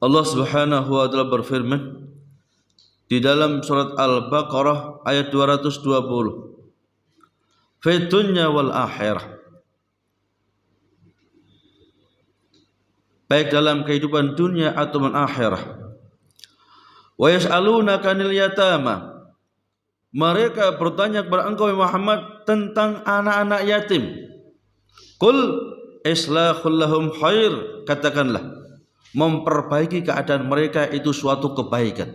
Allah Subhanahu wa taala berfirman di dalam surat Al-Baqarah ayat 220. Fi dunya wal akhirah. Baik dalam kehidupan dunia atau akhirah. Wa yas'alunaka 'anil yatama. Mereka bertanya kepada engkau Muhammad tentang anak-anak yatim. Qul islahul lahum khair, katakanlah memperbaiki keadaan mereka itu suatu kebaikan.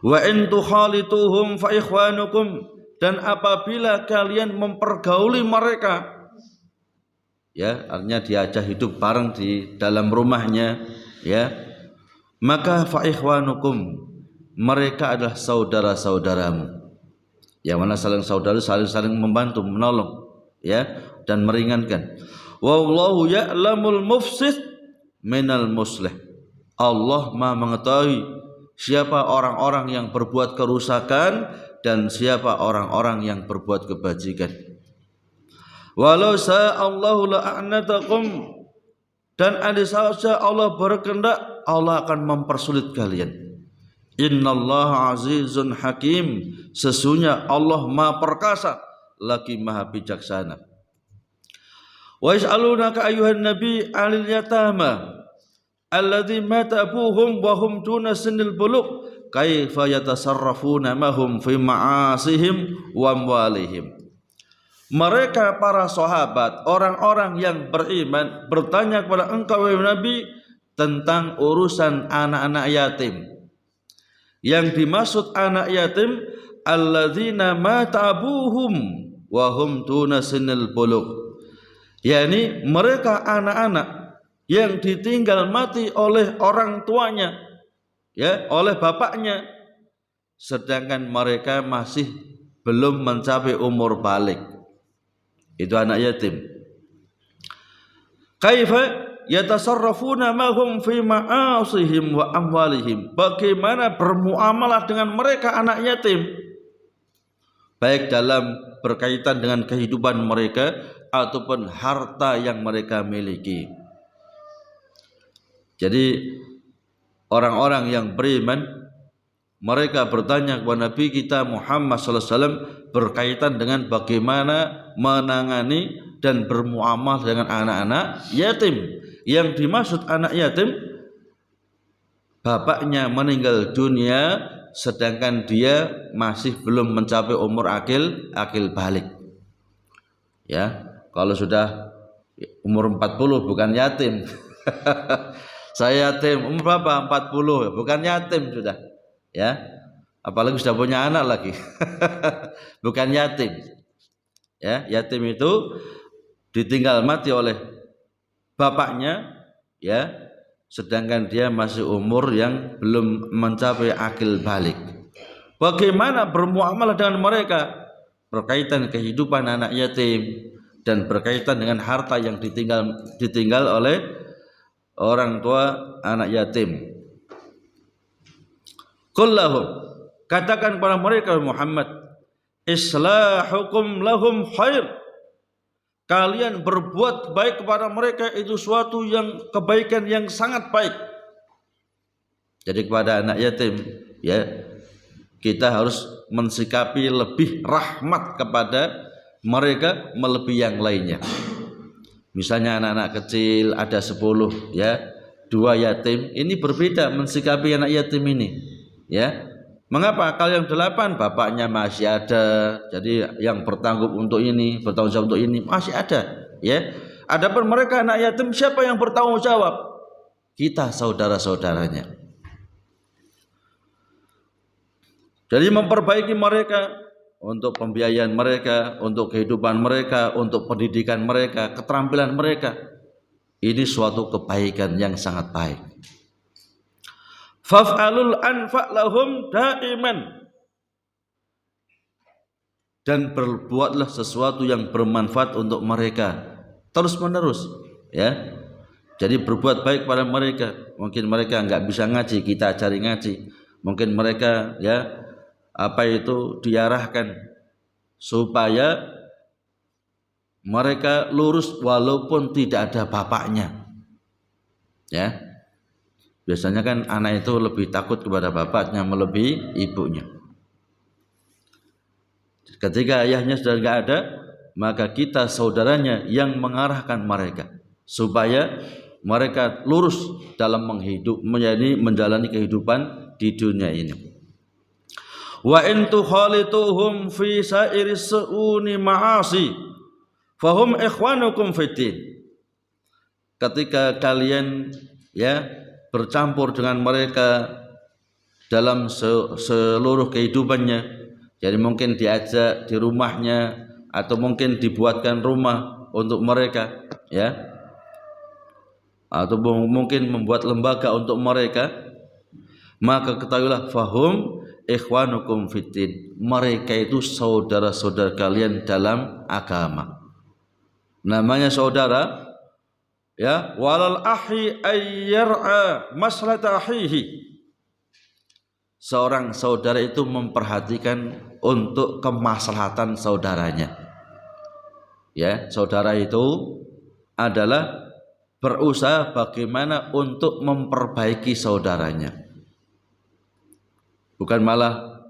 Wa in tukhalituhum fa ikhwanukum, dan apabila kalian mempergauli mereka, ya artinya diajak hidup bareng di dalam rumahnya, ya, maka fa ikhwanukum, mereka adalah saudara-saudaramu. Yang mana saling saudara, saling membantu, menolong, ya, dan meringankan. Wallahu ya'lamul mufsid minal muslih. Allah Maha mengetahui siapa orang-orang yang berbuat kerusakan dan siapa orang-orang yang berbuat kebajikan. Walau sa'allahu la'anatakum, dan andai saja Allah berkehendak, Allah akan mempersulit kalian. Innallaha azizun hakim, sesungguhnya Allah Maha perkasa lagi Maha bijaksana. Wa yas'alunaka ayyuhan nabi 'anil yatama alladzi mata abuhum wa hum duna sinil bulugh kaifa yatasarrafuna ma hum fi ma'asihim wa amwalihim. Mereka para sahabat, orang-orang yang beriman bertanya kepada engkau wahai Nabi tentang urusan anak-anak yatim. Yang dimaksud anak yatim alladzina mata abuhum wa hum duna sinil bulugh, yakni mereka anak-anak yang ditinggal mati oleh orang tuanya, ya, oleh bapaknya, sedangkan mereka masih belum mencapai umur balik. Itu anak yatim. Kaifa yatasarrafuna ma hum fi ma'asihim wa amwalihim, bagaimana bermuamalah dengan mereka anak yatim, baik dalam berkaitan dengan kehidupan mereka ataupun harta yang mereka miliki. Jadi orang-orang yang beriman mereka bertanya kepada Nabi kita Muhammad sallallahu alaihi wasallam berkaitan dengan bagaimana menangani dan bermuamalah dengan anak-anak yatim. Yang dimaksud anak yatim, bapaknya meninggal dunia sedangkan dia masih belum mencapai umur akil balik. Ya, kalau sudah umur 40 bukan yatim. Saya yatim umur berapa? 40, bukan yatim sudah. Ya. Apalagi sudah punya anak lagi. Bukan yatim. Ya, yatim itu ditinggal mati oleh bapaknya, ya, sedangkan dia masih umur yang belum mencapai akil balik. Bagaimana bermuamalah dengan mereka berkaitan kehidupan anak yatim dan berkaitan dengan harta yang ditinggal oleh orang tua anak yatim. Qul lahum, katakan kepada mereka Muhammad, islahukum lahum khair, kalian berbuat baik kepada mereka itu suatu yang kebaikan yang sangat baik. Jadi kepada anak yatim, ya, kita harus mensikapi lebih rahmat kepada mereka melebihi yang lainnya. Misalnya anak-anak kecil ada 10, ya, 2 yatim, ini berbeda mensikapi anak yatim ini, ya. Mengapa? Kalau yang 8 bapaknya masih ada, jadi yang bertanggung jawab untuk ini masih ada, ya. Adapun mereka anak yatim, siapa yang bertanggung jawab? Kita saudara-saudaranya. Jadi memperbaiki mereka untuk pembiayaan mereka, untuk kehidupan mereka, untuk pendidikan mereka, keterampilan mereka, ini suatu kebaikan yang sangat baik. Faf'alul anfa' lahum daiman, dan berbuatlah sesuatu yang bermanfaat untuk mereka terus menerus, ya. Jadi berbuat baik pada mereka. Mungkin mereka enggak bisa ngaji, kita ajari ngaji. Mungkin mereka, ya, diarahkan supaya mereka lurus walaupun tidak ada bapaknya, ya. Biasanya kan anak itu lebih takut kepada bapaknya melebihi ibunya. Ketika ayahnya sudah tidak ada, maka kita saudaranya yang mengarahkan mereka supaya mereka lurus dalam menjalani kehidupan di dunia ini. Wa in tukhalituhum fi sa'iri su'uni ma'asi fahum ikhwanukum fiddin. Ketika kalian bercampur dengan mereka dalam seluruh kehidupannya, jadi mungkin diajak di rumahnya atau mungkin dibuatkan rumah untuk mereka, atau mungkin membuat lembaga untuk mereka, maka ketahuilah fahum ikhwanukum fiddin, mereka itu saudara-saudara kalian dalam agama. Namanya saudara, walal ahi ayyar'a maslahata ahihi. Seorang saudara itu memperhatikan untuk kemaslahatan saudaranya. Saudara itu adalah berusaha bagaimana untuk memperbaiki saudaranya. Bukan malah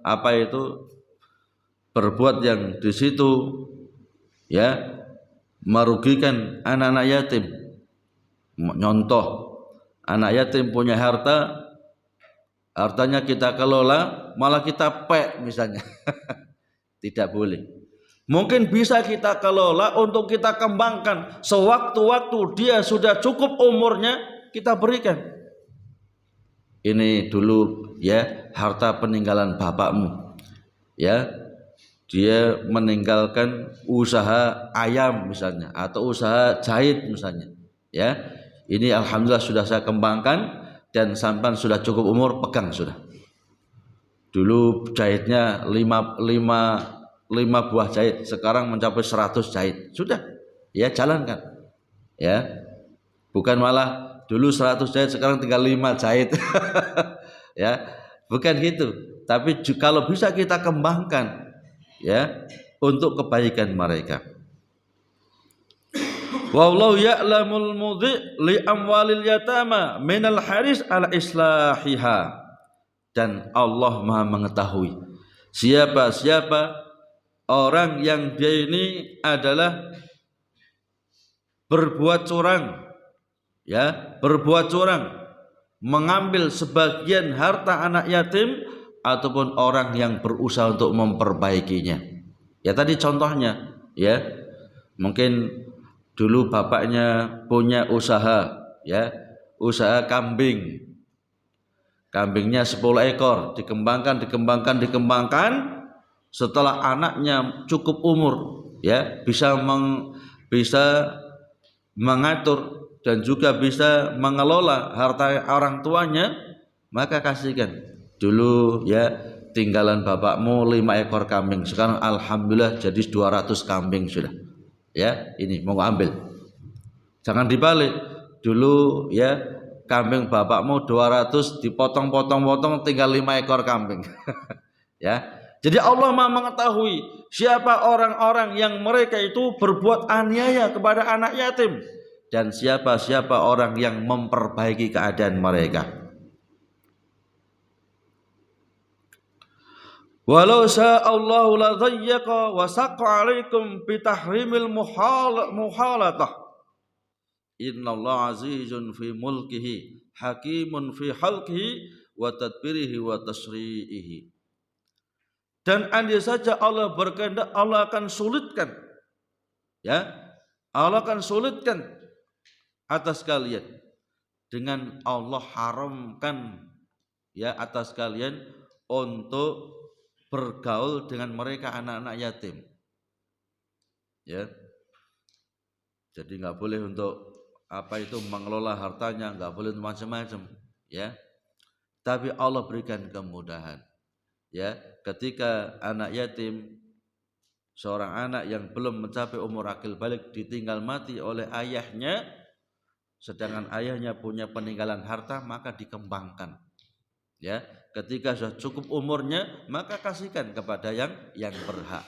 berbuat yang di situ merugikan anak-anak yatim. Contoh, anak yatim punya hartanya kita kelola, malah kita pek misalnya. Tidak boleh. Mungkin bisa kita kelola untuk kita kembangkan. Sewaktu-waktu dia sudah cukup umurnya, kita berikan. Ini dulu harta peninggalan bapakmu. Dia meninggalkan usaha ayam misalnya, atau usaha jahit misalnya. Ini alhamdulillah sudah saya kembangkan, dan sampan sudah cukup umur, pegang sudah. Dulu jahitnya 5 buah jahit, sekarang mencapai 100 jahit. Sudah, jalankan. Bukan malah dulu 100 jahit, sekarang tinggal 5 jahit. Bukan gitu. Tapi kalau bisa kita kembangkan untuk kebaikan mereka. Wallahu ya'lamul mudhi li amwalil yatama minal haris ala islahiha. Dan Allah Maha mengetahui siapa orang yang dia ini adalah berbuat curang, mengambil sebagian harta anak yatim, ataupun orang yang berusaha untuk memperbaikinya. Tadi contohnya, mungkin dulu bapaknya punya usaha, usaha kambing. Kambingnya 10 ekor, dikembangkan. Setelah anaknya cukup umur, bisa mengatur dan juga bisa mengelola harta orang tuanya, maka kasihkan. Dulu tinggalan bapakmu 5 ekor kambing, sekarang alhamdulillah jadi 200 kambing sudah. Ini mau ambil. Jangan dibalik. Dulu kambing bapakmu 200 dipotong-potong tinggal 5 ekor kambing. Jadi Allah Maha mengetahui siapa orang-orang yang mereka itu berbuat aniaya kepada anak yatim, dan siapa orang yang memperbaiki keadaan mereka. Walau sa'allahu la dhayyaqa wa saqqa 'alaikum bi tahrimil muhalatah. Innallaha 'azizun fi mulkihi, hakimun fi khalqihi wa tadbirihi wa tasri'ihi. Dan andai saja Allah berkehendak, Allah akan sulitkan. Allah akan sulitkan atas kalian dengan Allah haramkan atas kalian untuk bergaul dengan mereka anak-anak yatim. Jadi enggak boleh untuk mengelola hartanya, enggak boleh macam-macam, Tapi Allah berikan kemudahan. Ketika anak yatim, seorang anak yang belum mencapai umur akil balik ditinggal mati oleh ayahnya, sedangkan ayahnya punya peninggalan harta, maka dikembangkan. Ketika sudah cukup umurnya, maka kasihkan kepada yang berhak.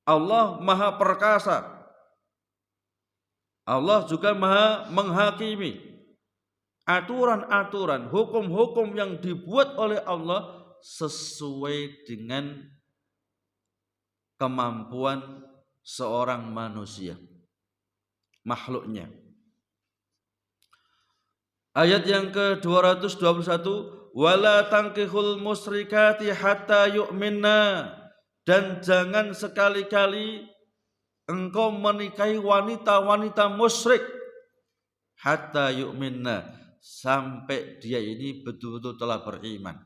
Allah Maha perkasa. Allah juga Maha menghakimi. aturan-aturan, hukum-hukum yang dibuat oleh Allah sesuai dengan kemampuan seorang manusia, makhluknya. Ayat yang ke-221, wala tankihul musyrikati hatta yu'minna, dan jangan sekali-kali engkau menikahi wanita-wanita musyrik hatta yu'minna, sampai dia ini betul-betul telah beriman.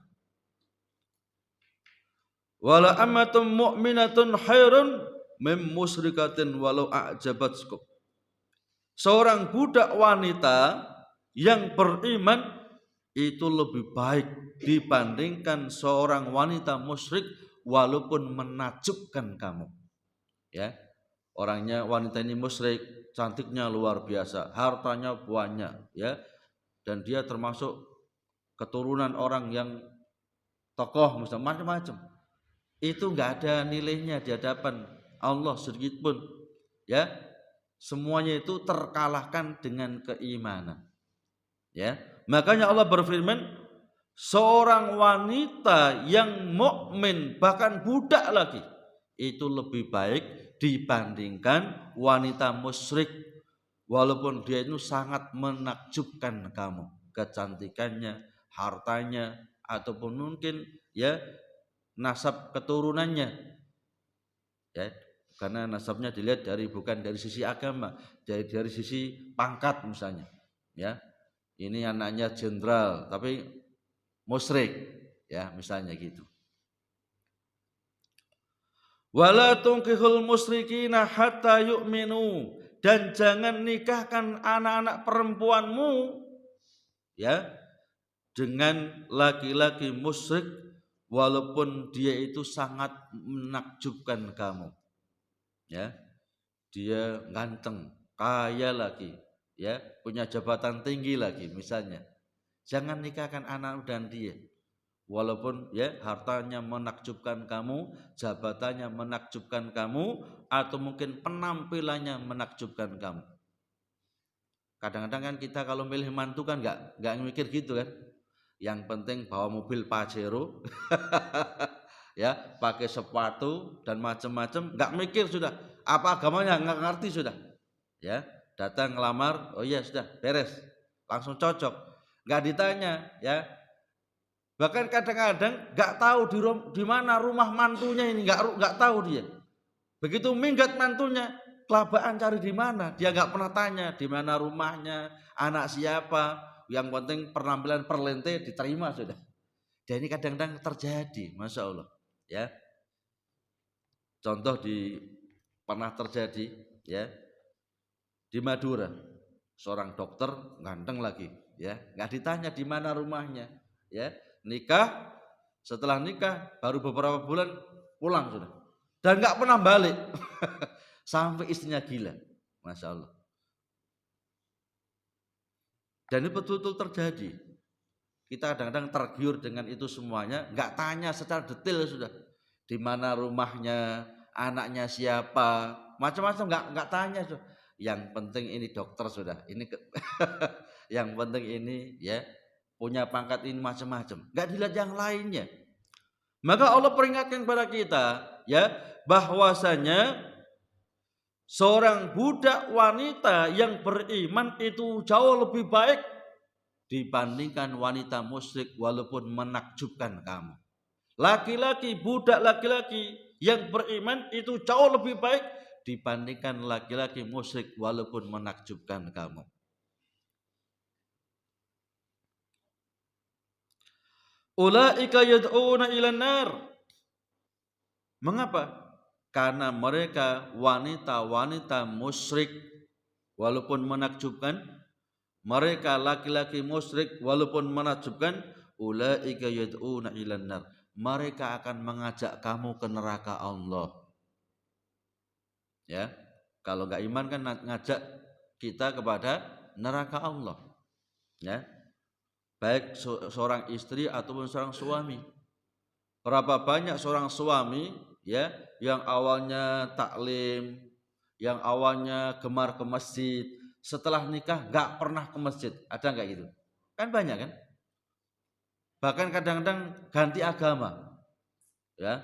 Wala ammatun mu'minatun khairun mim musyrikatin walau a'jabatkum. Seorang budak wanita yang beriman itu lebih baik dibandingkan seorang wanita musyrik walaupun menakjubkan kamu. Ya. Orangnya, wanita ini musyrik, cantiknya luar biasa, hartanya banyak, ya. Dan dia termasuk keturunan orang yang tokoh, misalnya macam-macam. Itu enggak ada nilainya di hadapan Allah sedikit pun. Ya. Semuanya itu terkalahkan dengan keimanan. Ya. Makanya Allah berfirman, seorang wanita yang mukmin, bahkan budak lagi, itu lebih baik dibandingkan wanita musyrik walaupun dia itu sangat menakjubkan kamu, kecantikannya, hartanya, ataupun mungkin ya nasab keturunannya, ya, karena nasabnya dilihat bukan dari sisi agama, dari sisi pangkat misalnya, ya, ini anaknya jenderal tapi musyrik, ya, misalnya gitu. Wala tunkihul musyrikina hatta yu'minu, dan jangan nikahkan anak-anak perempuanmu, ya, dengan laki-laki musyrik walaupun dia itu sangat menakjubkan kamu. Ya. Dia ganteng, kaya lagi, ya, punya jabatan tinggi lagi misalnya. Jangan nikahkan anak dan dia. Walaupun ya hartanya menakjubkan kamu, jabatannya menakjubkan kamu, atau mungkin penampilannya menakjubkan kamu. Kadang-kadang kan kita kalau milih mantu kan nggak mikir gitu kan. Yang penting bawa mobil Pajero, ya, pakai sepatu dan macam-macam, nggak mikir sudah. Apa agamanya nggak ngerti sudah. Ya, datang ngelamar, oh iya sudah beres, langsung cocok, nggak ditanya, ya. Bahkan kadang-kadang nggak tahu di mana rumah mantunya ini, nggak tahu dia. Begitu minggat mantunya, kelabaan cari di mana, dia nggak pernah tanya di mana rumahnya, anak siapa. Yang penting penampilan perlente diterima sudah. Dan ini kadang-kadang terjadi, masya Allah, ya. Contoh pernah terjadi, ya, di Madura, seorang dokter ganteng lagi, ya, nggak ditanya di mana rumahnya, ya. Nikah, setelah nikah baru beberapa bulan pulang sudah, dan nggak pernah balik sampai istrinya gila, masya Allah. Dan ini betul-betul terjadi. Kita kadang-kadang tergiur dengan itu semuanya, nggak tanya secara detail sudah, di mana rumahnya, anaknya siapa, macam-macam nggak tanya sudah. Yang penting ini dokter sudah, ini yang penting ini ya punya pangkat ini macam-macam, nggak dilihat yang lainnya. Maka Allah peringatkan kepada kita, ya, bahwasanya seorang budak wanita yang beriman itu jauh lebih baik dibandingkan wanita musyrik walaupun menakjubkan kamu. Laki-laki, budak laki-laki yang beriman itu jauh lebih baik dibandingkan laki-laki musyrik walaupun menakjubkan kamu. Ulaika yad'una ilan nar. Mengapa? Karena mereka wanita-wanita musyrik walaupun menakjubkan, mereka laki-laki musyrik walaupun menakjubkan, ulaika yad'una ilan nar. Mereka akan mengajak kamu ke neraka Allah. Ya, kalau enggak iman kan ngajak kita kepada neraka Allah. Ya. Baik seorang istri ataupun seorang suami. Berapa banyak seorang suami, ya, yang awalnya taklim, yang awalnya gemar ke masjid, setelah nikah nggak pernah ke masjid, ada nggak gitu? Kan banyak kan? Bahkan kadang-kadang ganti agama. Ya.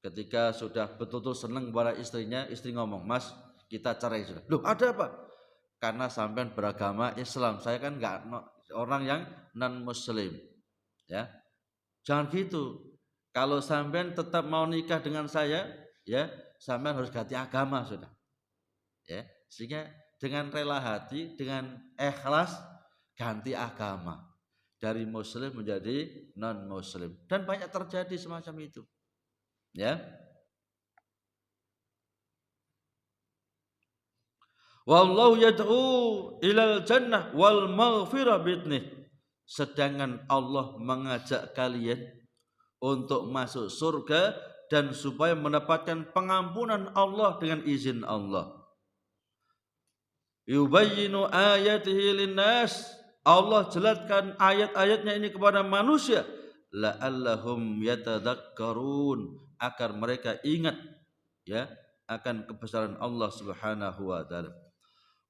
Ketika sudah betul-betul senang kepada istrinya, istri ngomong, "Mas, kita cerai sudah." Loh, ada apa? Karena sampean beragama Islam, saya kan enggak orang yang non muslim. Ya. Jangan gitu. Kalau sampean tetap mau nikah dengan saya, ya, sampean harus ganti agama sudah. Ya, sehingga dengan rela hati, dengan ikhlas ganti agama dari muslim menjadi non muslim, dan banyak terjadi semacam itu. Ya. Wallahu yad'u ilal jannah wal maghfirah bi'idnih. Sedangkan Allah mengajak kalian untuk masuk surga dan supaya mendapatkan pengampunan Allah dengan izin Allah. Yubayyinu ayatihi linnas. Allah jelaskan ayat-ayatnya ini kepada manusia la'allahum yatadakkarun, agar mereka ingat ya akan kebesaran Allah Subhanahu wa taala.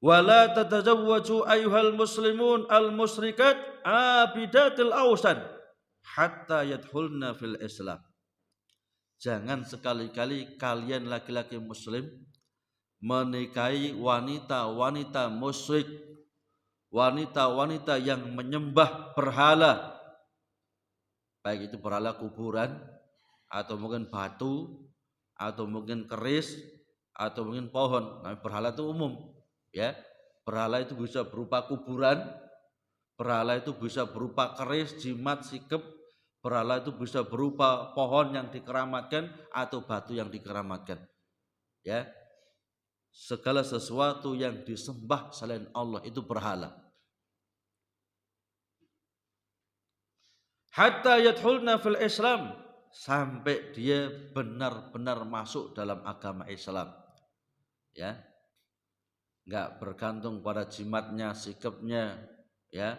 Wala tatajawwaju ayyuhal muslimun al musyrikat abidatil awsan hatta yadkhulna fil Islam. Jangan sekali-kali kalian laki-laki muslim menikahi wanita-wanita musyrik, wanita-wanita yang menyembah berhala, baik itu berhala kuburan atau mungkin batu atau mungkin keris atau mungkin pohon. Nah, berhala itu umum, ya. Berhala itu bisa berupa kuburan, berhala itu bisa berupa keris, jimat, sikep, berhala itu bisa berupa pohon yang dikeramatkan atau batu yang dikeramatkan. Ya. Segala sesuatu yang disembah selain Allah itu berhala. Hatta yadkhulna fil Islam, sampai dia benar-benar masuk dalam agama Islam. Ya. Enggak bergantung pada jimatnya, sikapnya, ya,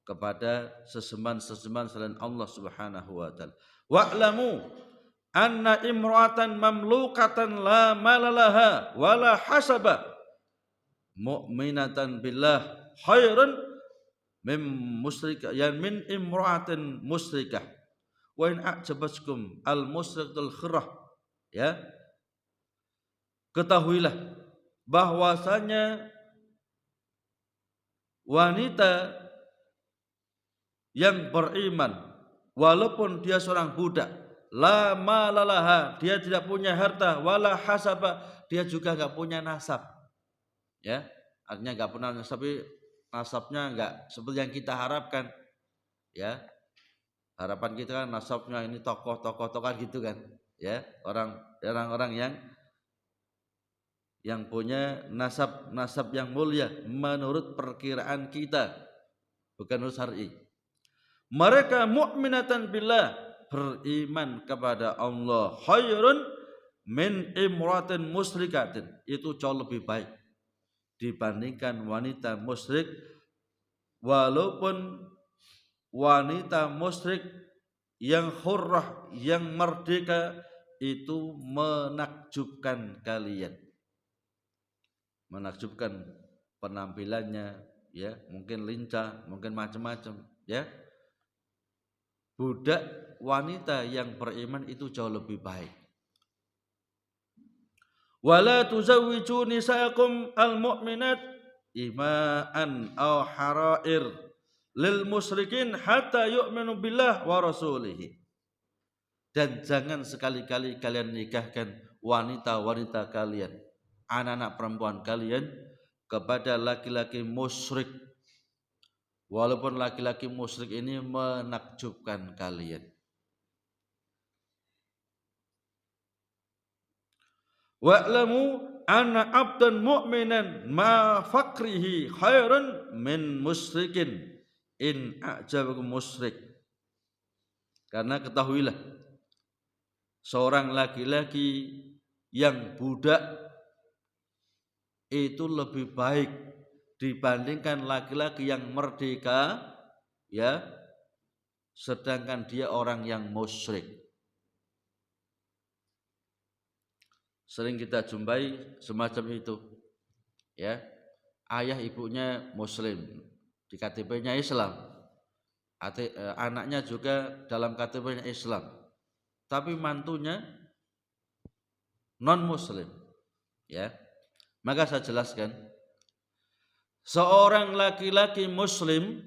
kepada sesembahan-sesembahan selain Allah Subhanahu wa taala. Wa'lamu anna imra'atan mamlukatan la malalaha wala hasaba mu'minatan billah khairan min musyrikah, ya min imra'atin musyrikah wa in a'jabatkum al musyrikatul khirah. Ya, ketahuilah bahwasanya wanita yang beriman walaupun dia seorang budak, la malalaha, dia tidak punya harta, wala hasaba, dia juga enggak punya nasab. Ya, artinya enggak punya nasab, tapi nasabnya enggak seperti yang kita harapkan. Ya, harapan kita kan nasabnya ini tokoh-tokoh kan gitu kan. Ya, orang-orang yang punya nasab yang mulia menurut perkiraan kita, bukan menurut syar'i. Mereka mu'minatan billah, beriman kepada Allah, khairun min imratin musyrikatin, itu jauh lebih baik dibandingkan wanita musyrik, walaupun wanita musyrik yang hurrah, yang merdeka itu menakjubkan kalian. Menakjubkan penampilannya, ya, mungkin lincah, mungkin macam-macam, ya. Budak wanita yang beriman itu jauh lebih baik. Wala tuzawwiju nisaakum almu'minat ima'an aw harair lil musyrikin hatta yu'minu billah wa rasulihi. Dan jangan sekali-kali kalian nikahkan wanita-wanita kalian, anak-anak perempuan kalian kepada laki-laki musyrik, walaupun laki-laki musyrik ini menakjubkan kalian. Wa'lamu anna abdan mu'minan ma fakrihi khairan min musyrikin in a'jabakum musyrik. Karena ketahuilah, seorang laki-laki yang budak itu lebih baik dibandingkan laki-laki yang merdeka, ya, sedangkan dia orang yang musyrik. Sering kita jumpai semacam itu, ya. Ayah ibunya muslim, di KTP-nya Islam, anaknya juga dalam KTP-nya Islam, tapi mantunya non muslim, ya. Maka saya jelaskan, seorang laki-laki muslim,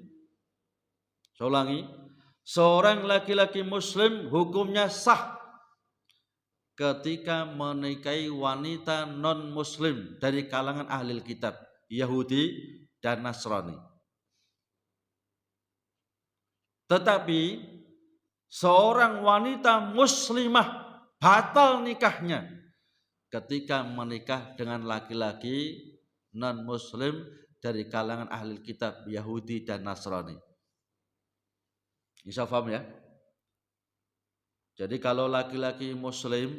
saya ulangi, seorang laki-laki muslim hukumnya sah ketika menikahi wanita non muslim dari kalangan ahli kitab Yahudi dan Nasrani. Tetapi seorang wanita muslimah batal nikahnya ketika menikah dengan laki-laki non muslim dari kalangan ahli kitab Yahudi dan Nasrani. Bisa paham ya? Jadi kalau laki-laki muslim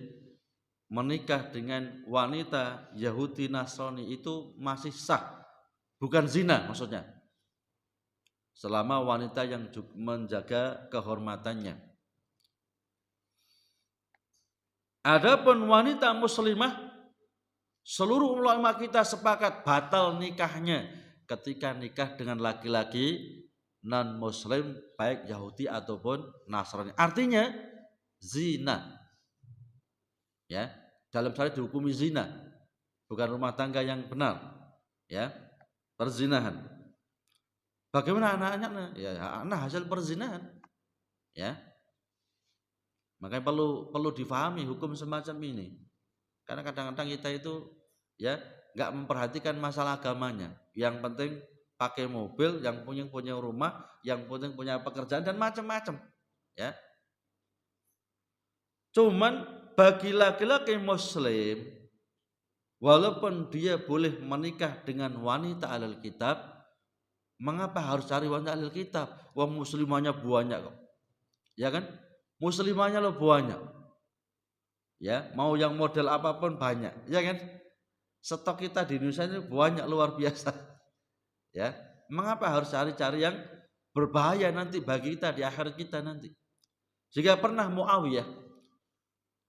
menikah dengan wanita Yahudi Nasrani itu masih sah, bukan zina maksudnya, selama wanita yang menjaga kehormatannya. Adapun wanita muslimah, seluruh ulama kita sepakat batal nikahnya ketika nikah dengan laki-laki non muslim baik Yahudi ataupun Nasrani. Artinya zina. Ya, dalam syariat dihukumi zina, bukan rumah tangga yang benar. Ya, perzinahan. Bagaimana anak-anaknya? Ya, anak hasil perzinahan. Ya. Makanya perlu difahami hukum semacam ini. Karena kadang-kadang kita itu ya nggak memperhatikan masalah agamanya. Yang penting pakai mobil, yang punya rumah, yang penting punya pekerjaan dan macam-macam. Ya. Cuman bagi laki-laki muslim, walaupun dia boleh menikah dengan wanita ahlul kitab, mengapa harus cari wanita ahlul kitab? Wong muslimahnya banyak kok. Ya kan? Muslimahnya lo banyak. Ya, mau yang model apapun banyak, ya kan? Stok kita di Indonesia ini banyak luar biasa. Ya, mengapa harus cari-cari yang berbahaya nanti bagi kita di akhir kita nanti? Jika pernah Muawiyah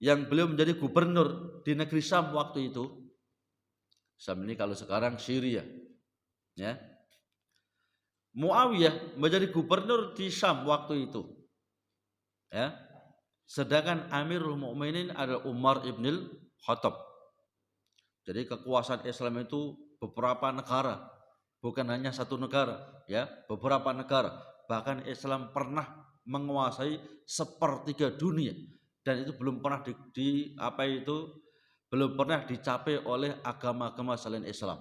yang beliau menjadi gubernur di negeri Syam waktu itu, Syam ini kalau sekarang Syria, ya. Muawiyah menjadi gubernur di Syam waktu itu, ya. Sedangkan Amirul Mukminin adalah Umar ibn Khattab. Jadi kekuasaan Islam itu beberapa negara, bukan hanya satu negara, ya, beberapa negara. Bahkan Islam pernah menguasai sepertiga dunia, dan itu belum pernah belum pernah dicapai oleh agama-agama selain Islam.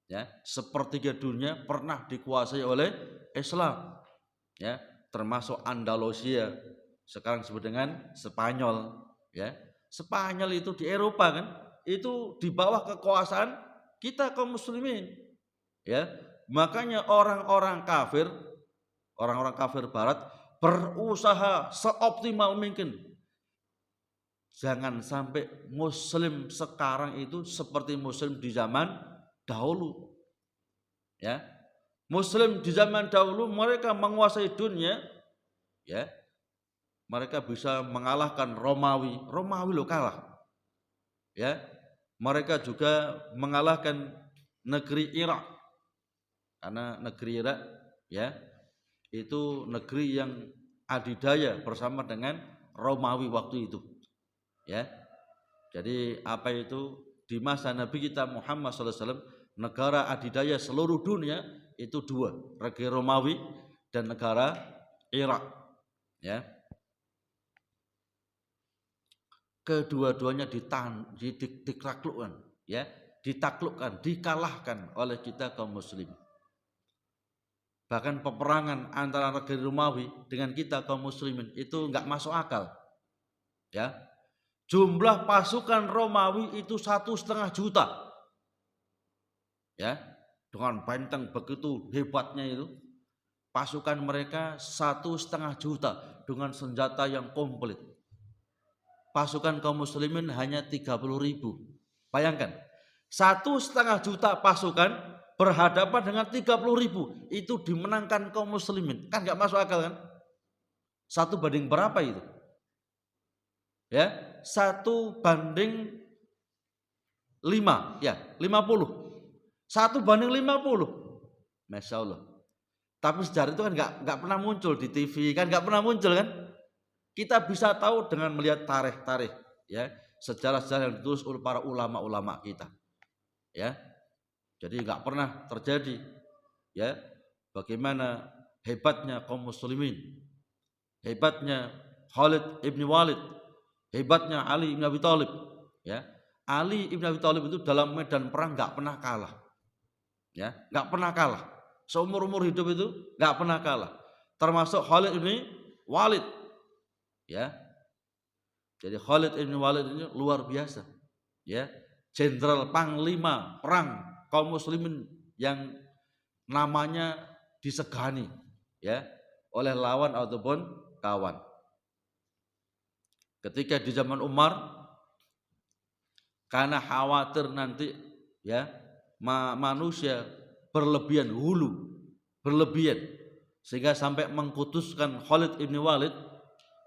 Ya, sepertiga dunia pernah dikuasai oleh Islam, ya, termasuk Andalusia, sekarang disebut dengan Spanyol, ya. Spanyol itu di Eropa kan, itu di bawah kekuasaan kita kaum muslimin, ya. Makanya orang-orang kafir barat berusaha seoptimal mungkin jangan sampai muslim sekarang itu seperti muslim di zaman dahulu, ya. Muslim di zaman dahulu mereka menguasai dunia, ya. Mereka bisa mengalahkan Romawi lo kalah, ya. Mereka juga mengalahkan negeri Irak, karena negeri Irak, ya, itu negeri yang adidaya bersama dengan Romawi waktu itu, ya. Jadi di masa Nabi kita Muhammad SAW, negara adidaya seluruh dunia itu dua, negeri Romawi dan negara Irak, ya. Kedua-duanya ditaklukkan, ya, dikalahkan oleh kita kaum muslim. Bahkan peperangan antara negeri Romawi dengan kita kaum muslimin itu enggak masuk akal, ya. Jumlah pasukan Romawi itu 1,5 juta, ya, dengan benteng begitu hebatnya itu. Pasukan mereka 1,5 juta dengan senjata yang komplit. Pasukan kaum muslimin hanya 30.000. Bayangkan, 1,5 juta pasukan berhadapan dengan 30.000, itu dimenangkan kaum muslimin, kan nggak masuk akal kan? 1 banding berapa itu? Ya, 1 banding 5, ya, 50. 1 banding 50. Masya Allah. Tapi sejarah itu kan nggak pernah muncul di TV, kan nggak pernah muncul kan. Kita bisa tahu dengan melihat tarikh-tarikh, ya, sejarah-sejarah yang ditulis oleh para ulama-ulama kita, ya. Jadi nggak pernah terjadi, ya, bagaimana hebatnya kaum muslimin, hebatnya Khalid ibn Walid, hebatnya Ali ibn Abi Thalib, ya. Ali ibn Abi Thalib itu dalam medan perang nggak pernah kalah, ya, nggak pernah kalah. Seumur-umur hidup itu nggak pernah kalah. Termasuk Khalid ibn Walid, ya. Jadi Khalid ibn Walid ini luar biasa, ya, jenderal panglima perang kaum muslimin yang namanya disegani, ya, oleh lawan ataupun kawan. Ketika di zaman Umar, karena khawatir nanti, ya, manusia berlebihan hulu, berlebihan sehingga sampai mengkutuskan Khalid ibn Walid,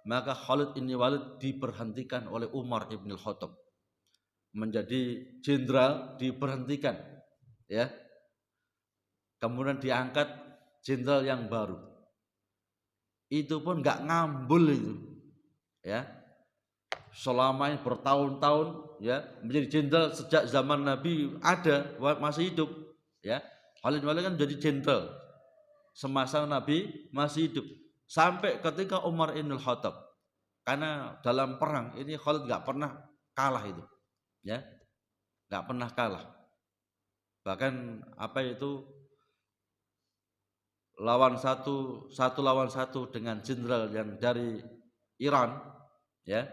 maka Khalid ibn Walid diberhentikan oleh Umar ibn Khattab menjadi jenderal, diberhentikan, ya. Kemudian diangkat jenderal yang baru. Itu pun nggak ngambul itu, ya. Selama bertahun-tahun, ya, menjadi jenderal sejak zaman Nabi ada, masih hidup, ya. Khalid ibn Walid kan jadi jenderal semasa Nabi masih hidup sampai ketika Umar ibn Khattab. Karena dalam perang ini Khalid nggak pernah kalah itu, ya, nggak pernah kalah. Bahkan satu lawan satu dengan jenderal yang dari Iran, ya,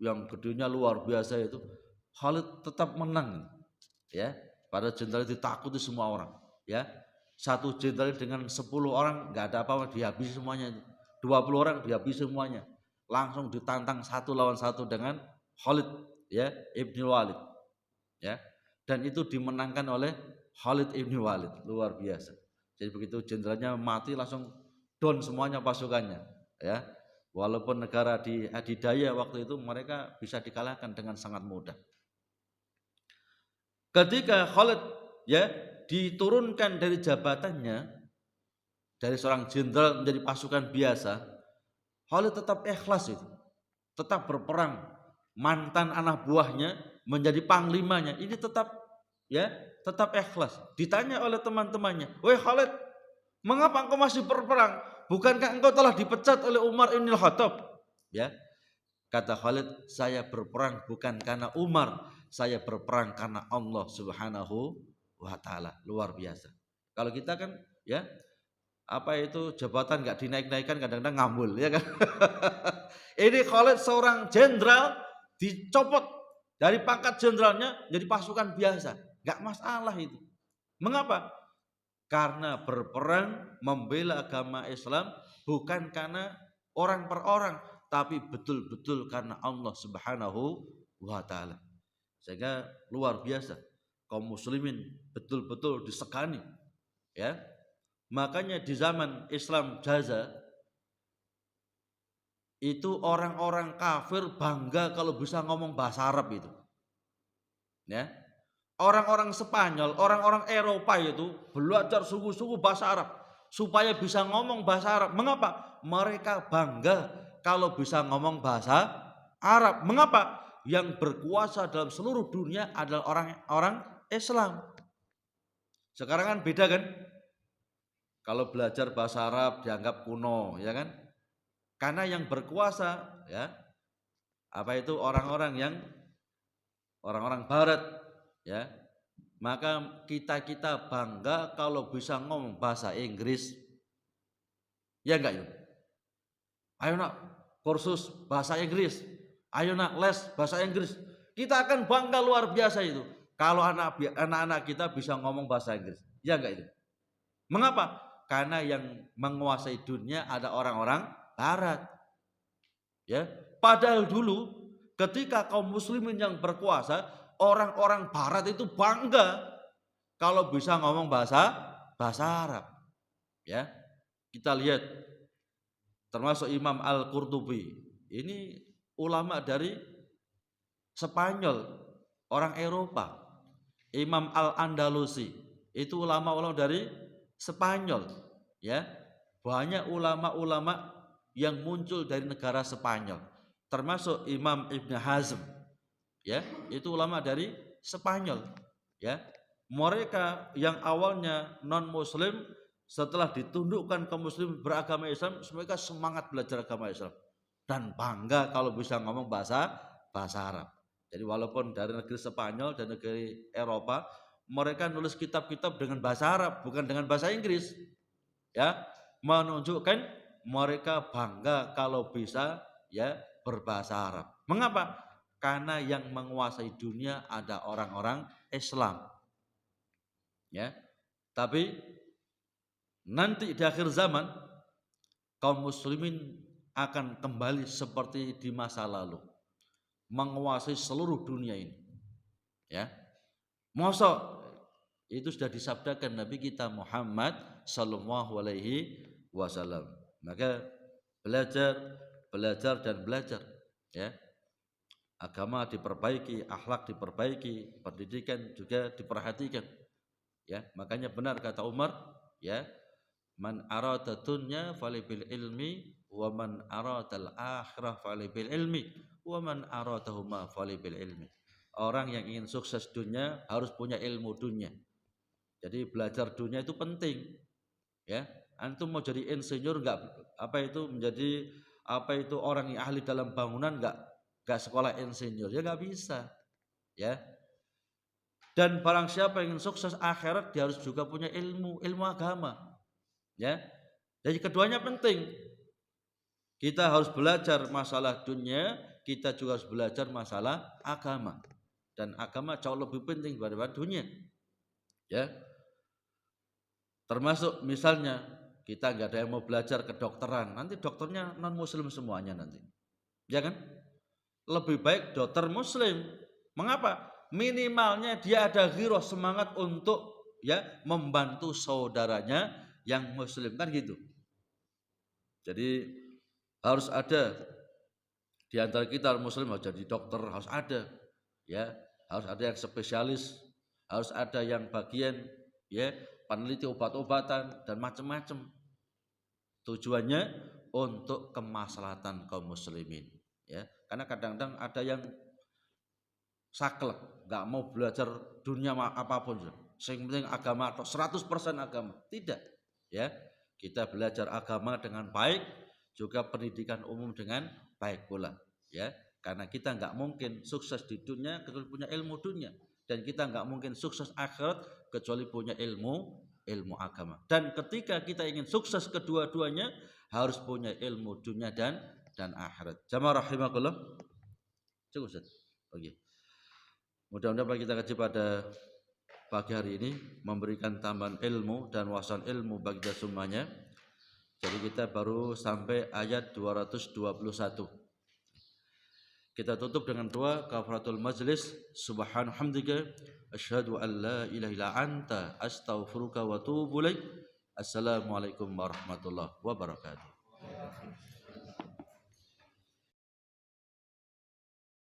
yang gedenya luar biasa itu, Khalid tetap menang, ya. Pada jenderal ditakuti semua orang, ya. Satu jenderal dengan 10 orang nggak ada apa-apa, dihabisi semuanya. 20 orang dihabisi semuanya. Langsung ditantang satu lawan satu dengan Khalid, ya, ibn Walid, ya. Dan itu dimenangkan oleh Khalid ibn Walid, luar biasa. Jadi begitu jenderalnya mati langsung down semuanya pasukannya, ya. Walaupun negara adidaya waktu itu mereka bisa dikalahkan dengan sangat mudah. Ketika Khalid, ya, diturunkan dari jabatannya dari seorang jenderal menjadi pasukan biasa, Khalid tetap ikhlas itu, tetap berperang. Mantan anak buahnya menjadi panglimanya, ini tetap, ya, tetap ikhlas. Ditanya oleh teman-temannya, "Woi Khalid, mengapa engkau masih berperang? Bukankah engkau telah dipecat oleh Umar ibn Khattab?" Ya, kata Khalid, "Saya berperang bukan karena Umar, saya berperang karena Allah Subhanahu wa taala." Luar biasa. Kalau kita kan, ya, jabatan nggak dinaik-naikkan kadang-kadang ngambul, ya kan. Ini Khalid seorang jenderal dicopot dari pangkat jenderalnya jadi pasukan biasa, nggak masalah itu. Mengapa? Karena berperang membela agama Islam bukan karena orang per orang, tapi betul-betul karena Allah Subhanahu wa taala. Sehingga luar biasa, kaum muslimin betul-betul disegani, ya. Makanya di zaman Islam jaza itu orang-orang kafir bangga kalau bisa ngomong bahasa Arab itu, ya. Orang-orang Spanyol, orang-orang Eropa itu belajar sungguh-sungguh bahasa Arab supaya bisa ngomong bahasa Arab. Mengapa? Mereka bangga kalau bisa ngomong bahasa Arab. Mengapa? Yang berkuasa dalam seluruh dunia adalah orang-orang Islam. Sekarang kan beda kan? Kalau belajar bahasa Arab dianggap kuno, ya kan? Karena yang berkuasa, ya, orang-orang barat, ya. Maka kita bangga kalau bisa ngomong bahasa Inggris. Ya enggak, yuk? Ayo nak kursus bahasa Inggris. Ayo nak les bahasa Inggris. Kita akan bangga luar biasa itu kalau anak-anak kita bisa ngomong bahasa Inggris. Ya enggak itu? Mengapa? Karena yang menguasai dunia ada orang-orang barat, ya. Padahal dulu ketika kaum muslimin yang berkuasa, orang-orang barat itu bangga kalau bisa ngomong bahasa Arab, ya. Kita lihat termasuk Imam Al-Qurtubi, ini ulama dari Spanyol, orang Eropa. Imam Al-Andalusi itu ulama-ulama dari Spanyol, ya, banyak ulama-ulama yang muncul dari negara Spanyol, termasuk Imam Ibn Hazm, ya, itu ulama dari Spanyol, ya. Mereka yang awalnya non muslim setelah ditundukkan ke muslim beragama Islam, mereka semangat belajar agama Islam dan bangga kalau bisa ngomong bahasa Arab. Jadi walaupun dari negeri Spanyol dan negeri Eropa, mereka nulis kitab-kitab dengan bahasa Arab, bukan dengan bahasa Inggris, ya, menunjukkan mereka bangga kalau bisa, ya, berbahasa Arab. Mengapa? Karena yang menguasai dunia ada orang-orang Islam, ya. Tapi nanti di akhir zaman kaum muslimin akan kembali seperti di masa lalu, menguasai seluruh dunia ini, ya. Masa itu sudah disabdakan Nabi kita Muhammad sallallahu alaihi wasallam. Maka belajar dan belajar, ya. Agama diperbaiki, akhlak diperbaiki, pendidikan juga diperhatikan, ya. Makanya benar kata Umar, ya, man arada dunya falibil ilmi wa man aradal akhirah falibil ilmi wa man aradahuma falibil ilmi. Orang yang ingin sukses dunia harus punya ilmu dunia. Jadi belajar dunia itu penting, ya. Antum mau jadi insinyur enggak, menjadi orang yang ahli dalam bangunan enggak sekolah insinyur, ya enggak bisa, ya. Dan barang siapa yang ingin sukses akhirat, dia harus juga punya ilmu agama, ya. Jadi keduanya penting. Kita harus belajar masalah dunia, kita juga harus belajar masalah agama. Dan agama jauh lebih penting daripada dunia, ya. Termasuk misalnya kita nggak ada yang mau belajar kedokteran, nanti dokternya non muslim semuanya nanti, ya kan? Lebih baik dokter muslim. Mengapa? Minimalnya dia ada ghirah, semangat untuk, ya, membantu saudaranya yang muslim, kan gitu. Jadi harus ada di antara kita muslim, harus jadi dokter, harus ada, ya, harus ada yang spesialis, harus ada yang bagian, ya, peneliti obat-obatan dan macam-macam. Tujuannya untuk kemaslahatan kaum muslimin, ya. Karena kadang-kadang ada yang saklek, nggak mau belajar dunia apapun, yang penting agama atau 100% agama. Tidak, ya. Kita belajar agama dengan baik, juga pendidikan umum dengan baik pula, ya. Karena kita nggak mungkin sukses di dunia kecuali punya ilmu dunia, dan kita nggak mungkin sukses akhirat kecuali punya ilmu agama. Dan ketika kita ingin sukses kedua-duanya, harus punya ilmu dunia dan akhirat. Jamaah rahimakumullah. Cukup, Ustaz. Oke. Mudah-mudahan kita kaji pada pagi hari ini memberikan tambahan ilmu dan wawasan ilmu bagi kita semuanya. Jadi kita baru sampai ayat 221. Kita tutup dengan doa kafaratul majlis. Subhanalhamdika asyhadu an la ilaha illa anta astaghfiruka wa atubu ilaik. Assalamualaikum warahmatullahi wabarakatuh.